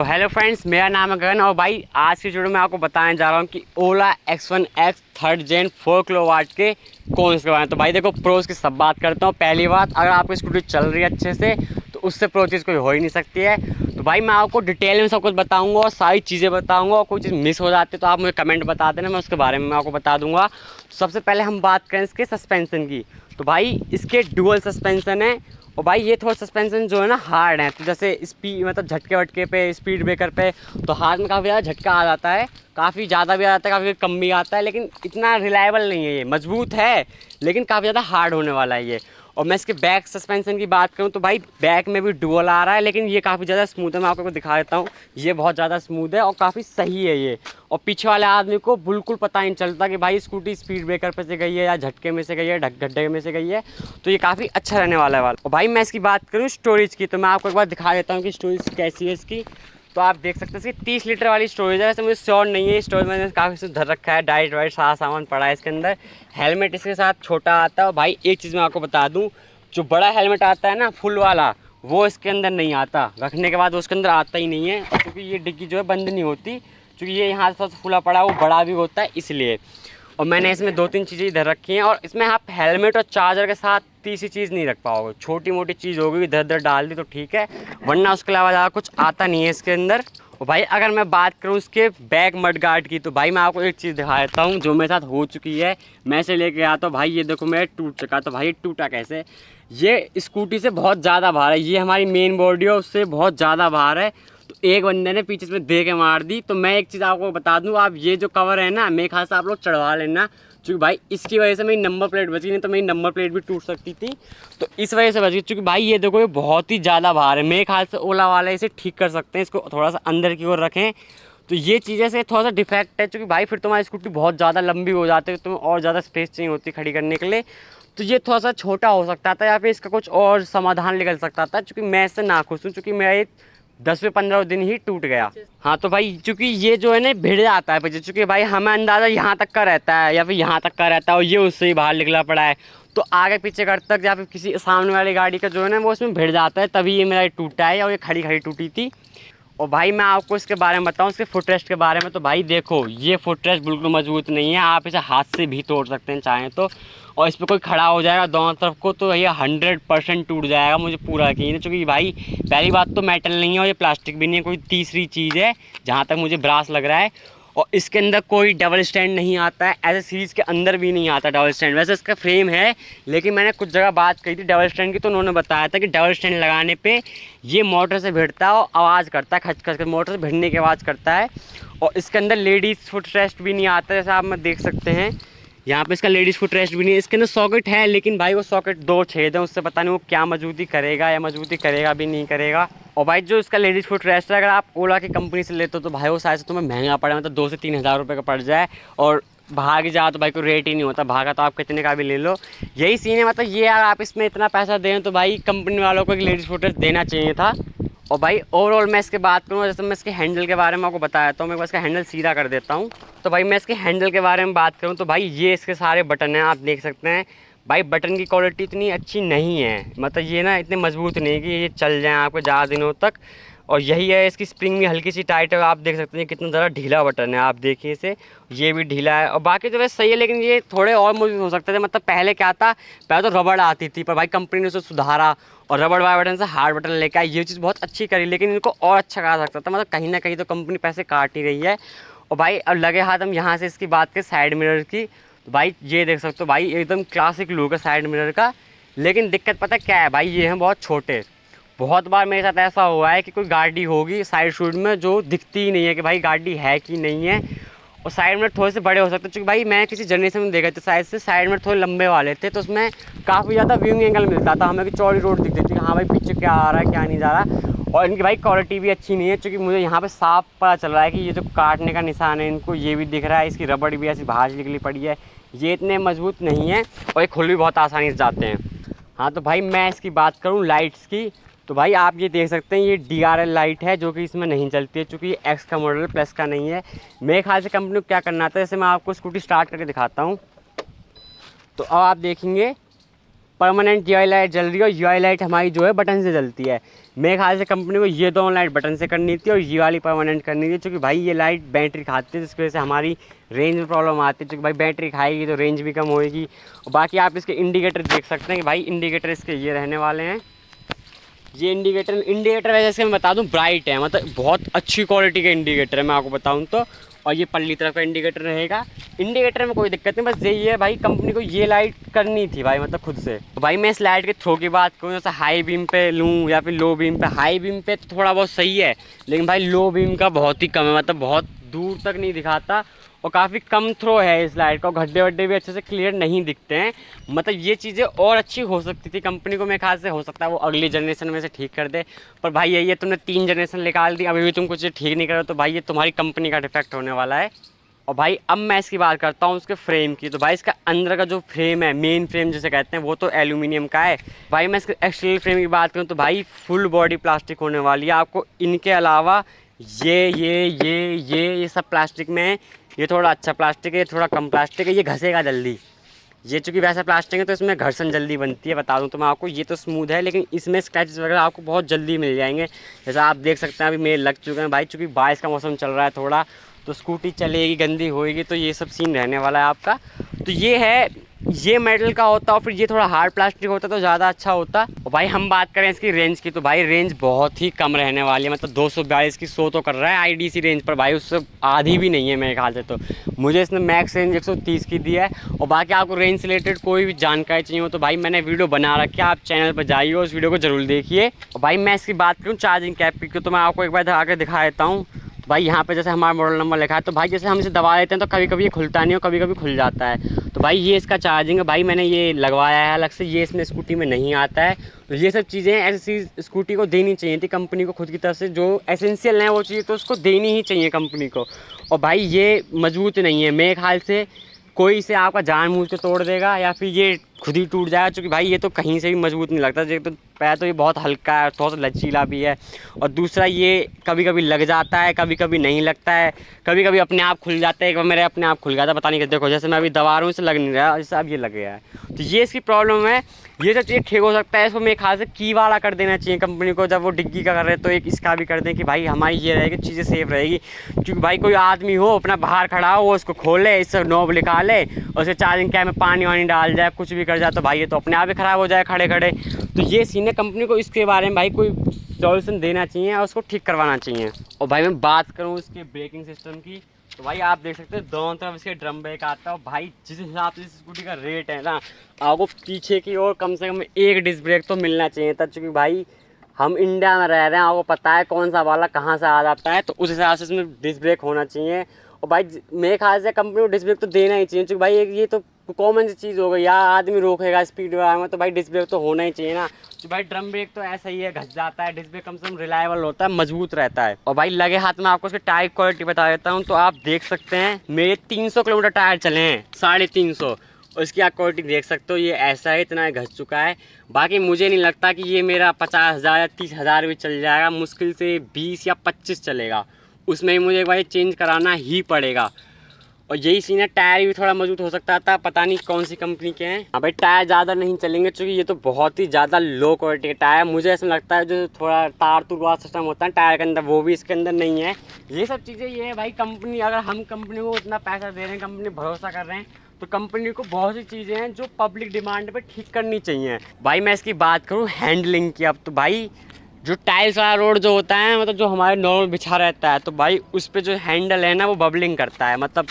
तो hello friends, मेरा नाम है गगन और भाई आज की वीडियो में आपको बताने जा रहा हूँ कि ओला X1X 3rd Gen 4 किलोवाट के कौन से करवाएं। तो भाई देखो, प्रोज की सब बात करता हूँ। पहली बात, अगर आपकी स्कूटी चल रही है अच्छे से तो उससे प्रो चीज़ कोई हो ही नहीं सकती है। तो भाई मैं आपको डिटेल में सब कुछ बताऊँगा और सारी चीज़ें बताऊँगा, और कोई चीज़ मिस हो जाती है तो आप मुझे कमेंट बता देना, मैं उसके बारे में आपको बता दूँगा। सबसे पहले हम बात करें इसके सस्पेंसन की। तो भाई इसके डुअल सस्पेंसन है, और भाई ये थोड़ा सस्पेंसन जो है ना हार्ड है। तो जैसे स्पीड मतलब झटके वटके पे, स्पीड ब्रेकर पे तो हाथ में काफ़ी ज़्यादा झटका आ जाता है, काफ़ी ज़्यादा भी आ जाता है, काफ़ी कम भी आता है, लेकिन इतना रिलायबल नहीं है। ये मजबूत है लेकिन काफ़ी ज़्यादा हार्ड होने वाला है ये। और मैं इसके बैक सस्पेंसन की बात करूँ तो भाई बैक में भी डुअल आ रहा है, लेकिन ये काफ़ी ज़्यादा स्मूथ है। मैं आपको दिखा देता हूँ, ये बहुत ज़्यादा स्मूथ है और काफ़ी सही है ये। और पीछे वाले आदमी को बिल्कुल पता नहीं चलता कि भाई स्कूटी स्पीड ब्रेकर पे से गई है या झटके में से गई है, गड्ढे में से गई है। तो ये काफ़ी अच्छा रहने वाला है। और भाई मैं इसकी बात करूँ स्टोरेज की, तो मैं आपको एक बार दिखा देता हूँ कि स्टोरेज कैसी है इसकी। तो आप देख सकते हैं इसकी 30 लीटर वाली स्टोरेज है। वैसे मुझे श्योर नहीं है, स्टोरेज मैंने काफ़ी धर रखा है, डाइट वाइट सारा सामान पड़ा है इसके अंदर। हेलमेट इसके साथ छोटा आता है। और भाई एक चीज़ मैं आपको बता दूँ, जो बड़ा हेलमेट आता है ना फुल वाला, वो इसके अंदर नहीं आता। रखने के बाद वो उसके अंदर आता ही नहीं है, क्योंकि ये डिग्गी जो है बंद नहीं होती, क्योंकि ये यहाँ से फुला पड़ा वो बड़ा भी होता है इसलिए। और मैंने इसमें 2-3 चीज़ें इधर रखी हैं, और इसमें आप हेलमेट और चार्जर के साथ तीसरी चीज़ नहीं रख पाओगे। छोटी मोटी चीज़ होगी इधर उधर डाल दी तो ठीक है, वरना उसके अलावा ज़्यादा कुछ आता नहीं है इसके अंदर। और भाई अगर मैं बात करूँ इसके बैक मड गार्ड की, तो भाई मैं आपको एक चीज़ दिखा देता हूँ जो मेरे साथ हो चुकी है। मैं से लेके आया तो भाई ये देखो मेरा टूट चुका। तो भाई टूटा कैसे, ये स्कूटी से बहुत ज़्यादा भार है, ये हमारी मेन बॉडी है उससे बहुत ज़्यादा भार है। तो एक बंदे ने पीछे से दे के मार दी। तो मैं एक चीज़ आपको बता दूं, आप ये जो कवर है ना मेरे ख्याल से आप लोग चढ़वा लेना, क्योंकि भाई इसकी वजह से मेरी नंबर प्लेट बची, नहीं तो मेरी नंबर प्लेट भी टूट सकती थी। तो इस वजह से बची, क्योंकि भाई ये देखो ये बहुत ही ज़्यादा भार है। मेरे ख्याल से ओला वाले इसे ठीक कर सकते हैं, इसको थोड़ा सा अंदर की ओर रखें। तो ये चीज़ें से थोड़ा सा डिफेक्ट है, क्योंकि भाई फिर तुम्हारी स्कूटी बहुत ज़्यादा लंबी हो जाती है, तुम्हें और ज़्यादा स्पेस चाहिए होती खड़ी करने के लिए। तो ये थोड़ा सा छोटा हो सकता था, या फिर इसका कुछ और समाधान निकल सकता था, क्योंकि मैं इससे नाखुश हूँ, क्योंकि मेरा 10 से 15 दिन ही टूट गया। हाँ तो भाई चूँकि ये जो है ना भिड़ जाता है पीछे, चूँकि भाई हमें अंदाज़ा यहाँ तक का रहता है या फिर यहाँ तक का रहता है, और ये उससे ही बाहर निकला पड़ा है। तो आगे पीछे कर तक या फिर किसी सामने वाली गाड़ी का जो है ना वो इसमें भिड़ जाता है, तभी ये मेरा टूटा है, और ये खड़ी खड़ी टूटी थी। और भाई मैं आपको इसके बारे में बताऊं, इसके फुटरेस्ट के बारे में, तो भाई देखो ये फुटरेस्ट बिल्कुल मजबूत नहीं है, आप इसे हाथ से भी तोड़ सकते हैं चाहें तो। और इस पर कोई खड़ा हो जाएगा दोनों तरफ को तो ये 100% टूट जाएगा, मुझे पूरा यकीन है। क्योंकि भाई पहली बात तो मेटल नहीं है और ये प्लास्टिक भी नहीं है, कोई तीसरी चीज़ है जहाँ तक मुझे ब्रास लग रहा है। और इसके अंदर कोई डबल स्टैंड नहीं आता है, ऐसे सीरीज़ के अंदर भी नहीं आता डबल स्टैंड। वैसे इसका फ्रेम है, लेकिन मैंने कुछ जगह बात कही थी डबल स्टैंड की, तो उन्होंने बताया था कि डबल स्टैंड लगाने पे ये मोटर से भिड़ता है और आवाज़ करता है, खच खच कर मोटर से भिड़ने की आवाज़ करता है। और इसके अंदर लेडीज़ फुट रेस्ट भी नहीं आता, जैसा आप मैं देख सकते हैं यहाँ पे इसका लेडीज़ फुट रेस्ट भी नहीं है। इसके अंदर सॉकेट है, लेकिन भाई वो सॉकेट 2 छेद है, उससे पता नहीं वो क्या मजबूती करेगा, या मजबूती करेगा भी नहीं करेगा। और भाई जो इसका लेडीज़ फुट रेस्ट है, अगर आप ओला की कंपनी से लेते हो तो भाई वो शायद से तुम्हें महंगा पड़े, मतलब 2 से 3 हज़ार रुपये का पड़ जाए। और बाहर की जाओ तो भाई कोई रेट ही नहीं होता, भागा तो आप कितने का भी ले लो, यही सीन है। मतलब ये यार आप इसमें इतना पैसा दें तो भाई कंपनी वालों को एक लेडीज़ फुट रेस्ट देना चाहिए था। और भाई ओवरऑल मैं इसके बात करूँ, जैसे मैं इसके हैंडल के बारे में आपको बताया था, मैं इसका हैंडल सीधा कर देता हूँ। तो भाई मैं इसके हैंडल के बारे में बात करूँ तो भाई ये इसके सारे बटन हैं, आप देख सकते हैं। भाई बटन की क्वालिटी इतनी अच्छी नहीं है, मतलब ये ना इतने मजबूत नहीं है कि ये चल जाएँ आपको ज़्यादा दिनों तक। और यही है, इसकी स्प्रिंग भी हल्की सी टाइट है, आप देख सकते हैं कितना ज़्यादा ढीला बटन है, आप देखिए इसे, ये भी ढीला है। और बाकी तो वैसे सही है, लेकिन ये थोड़े और मजबूत हो सकते थे। मतलब पहले क्या था, पहले तो रबड़ आती थी, पर भाई कंपनी ने उसे सुधारा और रबड़ वाले बटन से हार्ड बटन लेकर आई, ये चीज़ बहुत अच्छी करी, लेकिन इनको और अच्छा करा सकता था। मतलब कहीं ना कहीं तो कंपनी पैसे काट ही रही है। और भाई अब लगे हाथ हम यहाँ से इसकी बात करें साइड मिरर की, तो भाई ये देख सकते हो भाई एकदम क्लासिक लुक है साइड मिरर का। लेकिन दिक्कत पता क्या है भाई, ये हैं बहुत छोटे। बहुत बार मेरे साथ ऐसा हुआ है कि कोई गाड़ी होगी साइड शूट में जो दिखती ही नहीं है कि भाई गाड़ी है कि नहीं है, और साइड में थोड़े से बड़े हो सकते हैं। क्योंकि भाई मैं किसी जनरेशन में देखा था शायद से साइड में थोड़े लंबे वाले थे, तो उसमें काफ़ी ज़्यादा व्यूइंग एंगल मिलता था हमें कि चौड़ी रोड दिखती थी कि हाँ भाई पीछे क्या आ रहा है क्या नहीं जा रहा। और इनकी भाई क्वालिटी भी अच्छी नहीं है, क्योंकि मुझे यहाँ पे साफ पता चल रहा है कि ये जो काटने का निशान है इनको ये भी दिख रहा है, इसकी रबड़ भी ऐसी बाहर निकली पड़ी है, ये इतने मजबूत नहीं है, और ये खुल भी बहुत आसानी से जाते हैं। हाँ तो भाई मैं इसकी बात करूँ लाइट्स की, तो भाई आप ये देख सकते हैं ये DRL लाइट है जो कि इसमें नहीं चलती है, चूँकि एक्स का मॉडल प्लस का नहीं है। मेरे ख्याल से कंपनी को क्या करना था, जैसे मैं आपको स्कूटी स्टार्ट करके दिखाता हूँ, तो अब आप देखेंगे परमानेंट यूआई लाइट जल रही है और यूआई लाइट हमारी जो है बटन से जलती है। मेरे ख्याल से कंपनी को ये दोनों लाइट बटन से करनी थी और ये वाली परमानेंट करनी थी, क्योंकि भाई ये लाइट बैटरी खाती है, जिसकी वजह से हमारी रेंज में प्रॉब्लम आती है। क्योंकि भाई बैटरी खाएगी तो रेंज भी कम होएगी। और बाकी आप इसके इंडिकेटर देख सकते हैं कि भाई इंडिकेटर इसके ये रहने वाले हैं। ये इंडिकेटर वैसे इसके मैं बता दूं ब्राइट है, मतलब बहुत अच्छी क्वालिटी का इंडिकेटर है मैं आपको बताऊं तो। और ये पल्ली तरफ का इंडिकेटर रहेगा। इंडिकेटर में कोई दिक्कत नहीं, बस यही है भाई कंपनी को ये लाइट करनी थी भाई, मतलब खुद से। तो भाई मैं इस लाइट के थ्रो की बात करूँ, जैसे हाई बीम पे लूँ या फिर लो बीम पे। हाई बीम पे तो थोड़ा बहुत सही है, लेकिन भाई लो बीम का बहुत ही कम है, मतलब बहुत दूर तक नहीं दिखाता और काफ़ी कम थ्रो है इस लाइट का। गड्ढे वड्ढे भी अच्छे से क्लियर नहीं दिखते हैं। मतलब ये चीज़ें और अच्छी हो सकती थी कंपनी को, मेरे ख्याल से हो सकता है वो अगली जनरेशन में से ठीक कर दे। पर भाई यही है, तुमने 3 जनरेशन निकाल दी, अभी भी तुम कुछ ठीक नहीं करो, तो भाई ये तुम्हारी कंपनी का डिफेक्ट होने वाला है। और भाई अब मैं इसकी बात करता हूँ उसके फ्रेम की। तो भाई इसका अंदर का जो फ्रेम है, मेन फ्रेम जिसे कहते हैं, वो तो एल्यूमिनियम का है। भाई मैं इसके एक्सटर्नल फ्रेम की बात करूँ तो भाई फुल बॉडी प्लास्टिक होने वाली है। आपको इनके अलावा ये सब प्लास्टिक में है। ये थोड़ा अच्छा प्लास्टिक है, ये थोड़ा कम प्लास्टिक है, ये घसेगा जल्दी। ये चूँकि वैसा प्लास्टिक है तो इसमें घर्षण जल्दी बनती है, बता दूं तो मैं आपको। ये तो स्मूथ है, लेकिन इसमें स्क्रैचेस वगैरह आपको बहुत जल्दी मिल जाएंगे। जैसा आप देख सकते हैं अभी मेरे लग चुके हैं भाई, चूँकि बारिश का मौसम चल रहा है थोड़ा, तो स्कूटी चलेगी गंदी होएगी, तो ये सब सीन रहने वाला है आपका। तो ये है, ये मेटल का होता और फिर ये थोड़ा हार्ड प्लास्टिक होता तो ज़्यादा अच्छा होता। और भाई हम बात करें इसकी रेंज की, तो भाई रेंज बहुत ही कम रहने वाली है। मतलब 242 की 100 तो कर रहा है आईडीसी रेंज पर भाई, उससे आधी भी नहीं है मेरे ख्याल से। तो मुझे इसने मैक्स रेंज 130 की दी है। और बाकी आपको रेंज से रिलेटेड कोई भी जानकारी चाहिए हो तो भाई मैंने वीडियो बना रखी है, आप चैनल पर जाइए उस वीडियो को जरूर देखिए। और भाई मैं इसकी बात करूँ चार्जिंग कैप की, तो मैं आपको एक बार आकर दिखा देता हूँ। भाई यहाँ पे जैसे हमारा मॉडल नंबर लिखा है, तो भाई जैसे हम इसे दबा देते हैं तो कभी कभी ये खुलता नहीं और कभी कभी खुल जाता है। तो भाई ये इसका चार्जिंग है, भाई मैंने ये लगवाया है अलग से, ये इसमें स्कूटी में नहीं आता है। तो ये सब चीज़ें ऐसी स्कूटी को देनी चाहिए थी कंपनी को खुद की तरफ से, जो एसेंशियल है वो चीज़ तो उसको देनी ही चाहिए कंपनी को। और भाई ये मजबूत नहीं है मेरे ख्याल से, कोई इसे आपका जानबूझ के तोड़ देगा या फिर ये खुद ही टूट जाएगा, क्योंकि भाई ये तो कहीं से भी मजबूत नहीं लगता। तो पहले तो ये बहुत हल्का है, थोड़ा सा लचीला भी है, और दूसरा ये कभी कभी लग जाता है, कभी कभी नहीं लगता है, कभी कभी अपने आप खुल जाता है। एक बार मेरे अपने आप खुल गया था, पता नहीं कैसे। देखो जैसे मैं अभी दबा रहा हूँ इसे लग नहीं रहा, जैसे अब ये लग गया है। तो ये इसकी प्रॉब्लम है। ये सब चीज़ें ठीक हो सकता है, इसको मेरे ख्याल से की वाला कर देना चाहिए कंपनी को। जब वो डिग्गी का कर रहे हैं तो एक इसका भी कर दें कि भाई हमारी ये रहेगी, चीज़ें सेफ रहेगी। क्योंकि भाई कोई आदमी हो अपना बाहर खड़ा हो, वो इसको खोले, इससे नॉब निकाले और उसके चार्जिंग कैप में पानी वानी डाल जाए, कुछ भी कर जाए, तो भाई ये तो अपने आप ही ख़राब हो जाए खड़े खड़े। तो ये सीन है, कंपनी को इसके बारे में भाई कोई सॉल्यूशन देना चाहिए और उसको ठीक करवाना चाहिए। और भाई मैं बात करूँ इसके ब्रेकिंग सिस्टम की, तो भाई आप देख सकते हैं दोनों तरफ इसके ड्रम ब्रेक आता है। और भाई जिस हिसाब से इस स्कूटी का रेट है ना, आपको पीछे की ओर कम से कम एक डिस्क ब्रेक तो मिलना चाहिए था। क्योंकि भाई हम इंडिया में रह रहे हैं, आपको पता है कौन सा वाला कहाँ से आ जाता है, तो उस हिसाब से इसमें डिस्क ब्रेक होना चाहिए। और भाई मेरे ख्याल से कंपनी को डिस्क ब्रेक तो देना ही चाहिए, क्योंकि भाई ये तो कॉमन सी चीज़ हो गई यार, आदमी रोकेगा स्पीड में तो भाई डिस्क ब्रेक तो होना ही चाहिए ना। तो भाई ड्रम ब्रेक तो ऐसा ही है, घस जाता है, डिस्क ब्रेक कम से कम रिलायबल होता है, मजबूत रहता है। और भाई लगे हाथ में आपको उसकी टायर क्वालिटी बता देता हूँ, तो आप देख सकते हैं मेरे 300 किलोमीटर टायर चले हैं, 350। और इसकी आप क्वालिटी देख सकते हो, ये ऐसा है, इतना घस चुका है। बाकी मुझे नहीं लगता कि ये मेरा 50,000 या 30,000 भी चल जाएगा, मुश्किल से 20 या 25 चलेगा, उसमें ही मुझे एक बार चेंज कराना ही पड़ेगा। और यही सीन है, टायर भी थोड़ा मजबूत हो सकता था, पता नहीं कौन सी कंपनी के हैं। हाँ भाई टायर ज़्यादा नहीं चलेंगे, क्योंकि ये तो बहुत ही ज़्यादा लो क्वालिटी के टायर। मुझे ऐसा लगता है जो थोड़ा तार तुर वाला सिस्टम होता है टायर के अंदर, वो भी इसके अंदर नहीं है। ये सब चीज़ें ये है भाई, कंपनी अगर हम कंपनी को इतना पैसा दे रहे हैं, कंपनी भरोसा कर रहे हैं, तो कंपनी को बहुत सी चीज़ें हैं जो पब्लिक डिमांड पर ठीक करनी चाहिए। भाई मैं इसकी बात करूँ हैंडलिंग की, अब तो भाई जो टाइल्स वाला रोड जो होता है, मतलब जो हमारे नॉर्मल बिछा रहता है, तो भाई उस पर जो हैंडल है ना वो बबलिंग करता है, मतलब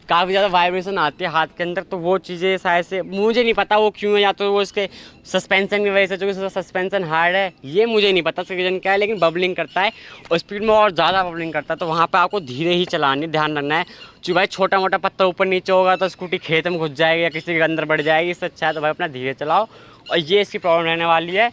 काफ़ी ज़्यादा वाइब्रेशन आती है हाथ के अंदर। तो वो चीज़ें शायद से, मुझे नहीं पता वो क्यों है, या तो वो इसके सस्पेंसन की वजह से, जो सस्पेंसन हार्ड है, ये मुझे नहीं पता उसका रीज़न क्या है, लेकिन बबलिंग करता है और स्पीड में और ज़्यादा बबलिंग करता है। तो वहाँ पे आपको धीरे ही चलानी, ध्यान रखना है। क्योंकि भाई छोटा मोटा पत्थर ऊपर नीचे होगा तो स्कूटी खेत में घुस जाएगी या किसी के अंदर बढ़ जाएगी, इससे अच्छा है तो भाई अपना धीरे चलाओ। और ये इसकी प्रॉब्लम रहने वाली है।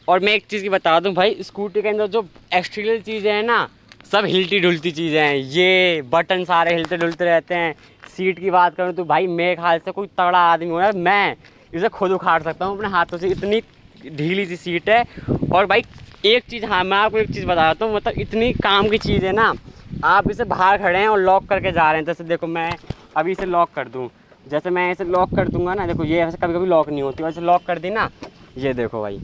और मैं एक चीज़ की बता दूँ भाई, स्कूटी के अंदर जो एक्सटीरियर चीज़ें हैं ना, सब हिलती डुलती चीज़ें हैं, ये बटन सारे हिलते डुलते रहते हैं। सीट की बात करूँ तो भाई मेरे ख्याल से कोई तगड़ा आदमी हो, मैं इसे खुद उखाड़ सकता हूँ अपने हाथों से, इतनी ढीली सी सीट है। और भाई एक चीज़, हाँ मैं आपको एक चीज़ बता देता हूँ, मतलब इतनी काम की चीज़ है ना, आप इसे बाहर खड़े हैं और लॉक करके जा रहे हैं, जैसे देखो मैं अभी इसे लॉक कर दूँ, जैसे मैं ऐसे लॉक कर दूंगा ना, देखो ये ऐसे कभी कभी लॉक नहीं होती, वैसे लॉक कर दी ना, ये देखो भाई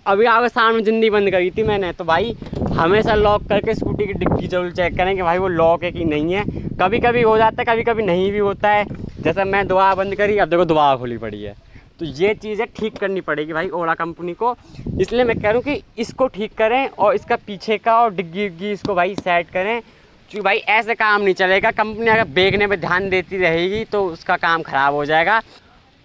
अभी आपके सामने जिंदगी बंद करी थी मैंने। तो भाई हमेशा लॉक करके स्कूटी की डिक्की जरूर चेक करें कि भाई वो लॉक है कि नहीं है। कभी कभी हो जाता है, कभी कभी नहीं भी होता है। जैसे मैं दोबारा बंद करी, अब देखो दोबारा खुली पड़ी है। तो ये चीज़ें ठीक करनी पड़ेगी भाई ओला कंपनी को। इसलिए मैं कह रहा हूँ कि इसको ठीक करें और इसका पीछे का और डिग्गी विग्गी इसको भाई सेट करें, क्योंकि भाई ऐसे काम नहीं चलेगा। कंपनी अगर बेचने पे ध्यान देती रहेगी तो उसका काम ख़राब हो जाएगा।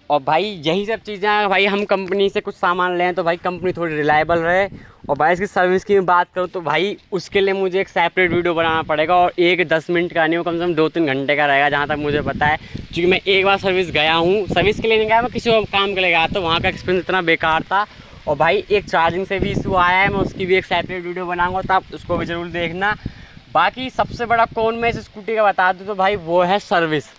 और भाई यही सब चीज़ें हैं, भाई हम कंपनी से कुछ सामान लें तो भाई कंपनी थोड़ी रिलायबल रहे। और भाई इसकी सर्विस की मैं बात करूँ तो भाई उसके लिए मुझे एक सेपरेट वीडियो बनाना पड़ेगा, और एक 10 मिनट का नहीं, वो कम से कम 2-3 घंटे का रहेगा जहाँ तक मुझे पता है। क्योंकि मैं एक बार सर्विस गया हूँ, सर्विस के लिए नहीं गया, मैं किसी और काम के लिए गया, तो वहाँ का एक्सपीरियंस इतना बेकार था। और भाई एक चार्जिंग से भी इशू आया है, मैं उसकी भी एक सेपरेट वीडियो बनाऊँगा, तो आप उसको भी ज़रूर देखना। बाकी सबसे बड़ा कौन मैं इस स्कूटी का बता दूँ तो भाई वो है सर्विस।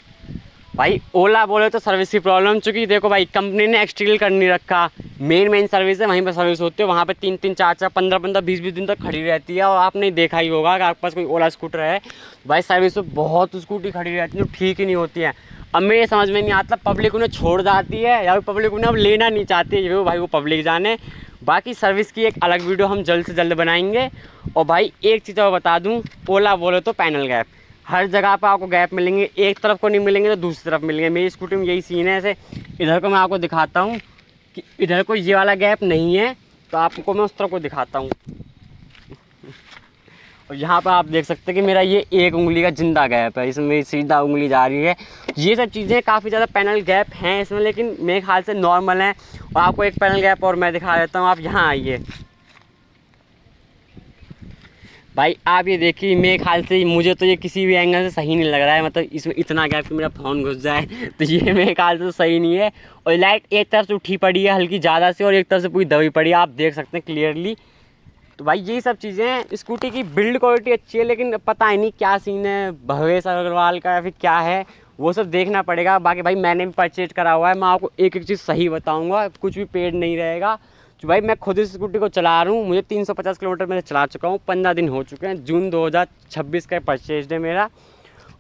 भाई ओला बोले तो सर्विस की प्रॉब्लम, चूँकि देखो भाई कंपनी ने एक्सटीरियल कर नहीं रखा, मेन सर्विस है वहीं पर सर्विस होती है, वहाँ पे 3-3, 4-4, 15-15, 20-20 दिन तक खड़ी रहती है। और आपने देखा ही होगा कि आपके पास कोई ओला स्कूटर है, भाई सर्विस तो बहुत स्कूटी खड़ी रहती है जो ठीक ही नहीं होती है। अब मेरे समझ में नहीं आता, पब्लिक उन्हें छोड़ जाती है या पब्लिक उन्हें अब लेना नहीं चाहती है, वो भाई वो पब्लिक जाने। बाकी सर्विस की एक अलग वीडियो हम जल्द से जल्द बनाएंगे। और भाई एक चीज़ और बता दूँ, ओला बोले तो पैनल गैप, हर जगह पर आपको गैप मिलेंगे, एक तरफ को नहीं मिलेंगे तो दूसरी तरफ मिलेंगे। मेरी स्कूटी में यही सीन है। ऐसे इधर को मैं आपको दिखाता हूँ कि इधर को ये वाला गैप नहीं है, तो आपको मैं उस तरफ को दिखाता हूँ। और यहाँ पर आप देख सकते हैं कि मेरा ये एक उंगली का जिंदा गैप है, इसमें मेरी सीधा उंगली जा रही है। ये सब चीज़ें काफ़ी ज़्यादा पैनल गैप हैं इसमें, लेकिन मेरे ख्याल से नॉर्मल हैं। और आपको एक पैनल गैप और मैं दिखा देता हूँ, आप यहाँ आइए भाई, आप ये देखिए, मेरे ख्याल से मुझे तो ये किसी भी एंगल से सही नहीं लग रहा है, मतलब इसमें इतना गैप कि मेरा फ़ोन घुस जाए तो ये मेरे ख्याल से तो सही नहीं है। और लाइट एक तरफ से उठी पड़ी है हल्की ज़्यादा से, और एक तरफ से पूरी दबी पड़ी है, आप देख सकते हैं क्लियरली। तो भाई यही सब चीज़ें, स्कूटी की बिल्ड क्वालिटी अच्छी है, लेकिन पता ही नहीं क्या सीन है भवेश अग्रवाल का या फिर क्या है, वो सब देखना पड़ेगा। बाकी भाई मैंने भी परचेज करा हुआ है, मैं आपको एक एक चीज़ सही बताऊँगा, कुछ भी पेड नहीं रहेगा। तो भाई मैं खुद इस स्कूटी को चला रहा हूँ, मुझे 350 किलोमीटर मैंने चला चुका हूँ, 15 दिन हो चुके हैं, जून 2026 का परचेज है मेरा।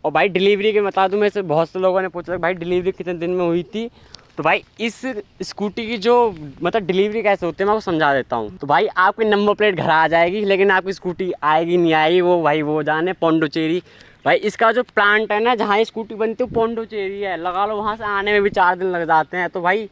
और भाई डिलीवरी के बता दूँ, मेरे से बहुत से लोगों ने पूछा भाई डिलीवरी कितने दिन में हुई थी। तो भाई इस स्कूटी की जो मतलब डिलीवरी कैसे होती है मैं आपको समझा देता हूँ। तो भाई आपकी नंबर प्लेट घर आ जाएगी, लेकिन आपकी स्कूटी आएगी नहीं आएगी वो भाई वो जाने। पोंडुचेरी भाई इसका जो प्लांट है ना, जहाँ स्कूटी बनती है पोंडुचेरी है, लगा लो, वहाँ से आने में भी 4 दिन लग जाते हैं। तो भाई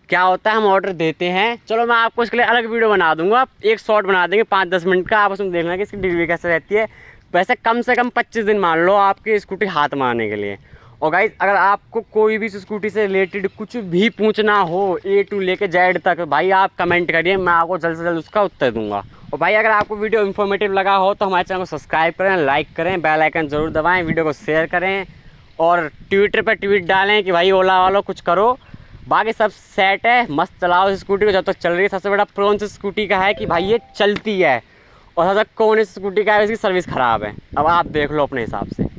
क्या होता है, हम ऑर्डर देते हैं, चलो मैं आपको इसके लिए अलग वीडियो बना दूंगा, एक शॉर्ट बना देंगे 5-10 मिनट का, आप उसमें देखना कि इसकी डिलीवरी कैसे रहती है। वैसे कम से कम 25 दिन मान लो आपकी स्कूटी हाथ में आने के लिए। और गाइस अगर आपको कोई भी स्कूटी से रिलेटेड कुछ भी पूछना हो, ए टू लेके जेड तक, भाई आप कमेंट करिए, मैं आपको जल्द से जल्द उसका उत्तर दूंगा। और भाई अगर आपको वीडियो इन्फॉर्मेटिव लगा हो तो हमारे चैनल को सब्सक्राइब करें, लाइक करें, बेल आइकन ज़रूर दबाएं, वीडियो को शेयर करें, और ट्विटर पर ट्वीट डालें कि भाई ओला वालों कुछ करो। बाकी सब सेट है, मस्त चलाओ इस स्कूटी को जब तक चल रही है। सबसे बड़ा प्रोन इस स्कूटी का है कि भाई ये चलती है, और सबसे कौन इस स्कूटी का है इसकी सर्विस ख़राब है। अब आप देख लो अपने हिसाब से।